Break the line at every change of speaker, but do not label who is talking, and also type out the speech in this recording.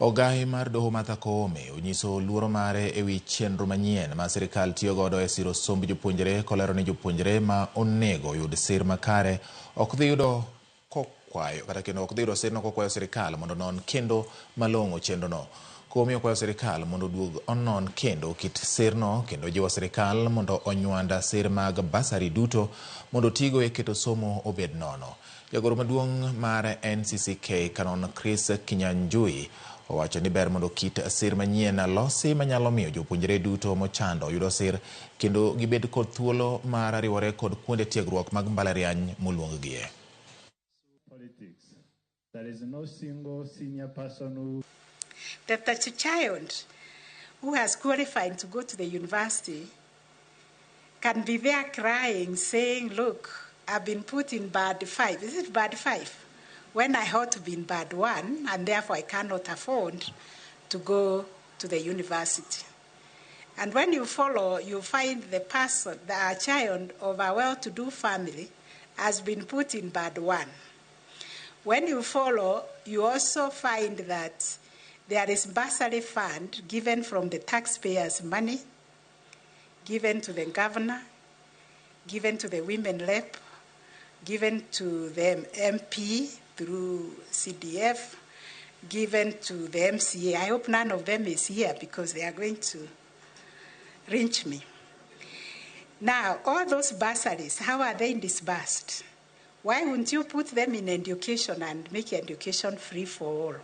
Ogai mar doho Martha Koome onyiso luoro mare ewi chenro manyien ma sirkal tiyo godo e siro somb jopuonjre kolero ni jopuonjre ma onego yud sir makare ok dhi yudo kokwayo kata kendo ok dhi yudo sirno kokwayo sirkal mondo non kendo malong'o chenrono. Koome okwayo sirkal mondo duog onon kendo kit sirno kendo jiwo sirkal mondo onywanda sir mag basari duto mondo tigo e keto somo obed nono. Jagoro maduong' mar NCCK Kanon Chris Kinyanjui owacho ni ber mondo kit sir manyien losi manyalo miyo jopuonjre duto mochando yudo sir kendo gibed kod thuolo mar riwore kod kuonde tiegruok mag mbalariany moluonggie.
That a child who has qualified to go to the university can be there crying, saying, look, I've been put in band 5. Is it band 5? When I ought to be in band 1, and therefore I cannot afford to go to the university. And when you follow, you find the child of a well-to-do family has been put in band 1. When you follow, you also find that there is bursary fund given from the taxpayers' money, given to the governor, given to the women rep, given to the MP through CDF, given to the MCA. I hope none of them is here because they are going to lynch me. Now, all those bursaries, how are they disbursed? Why wouldn't you put them in education and make education free for all?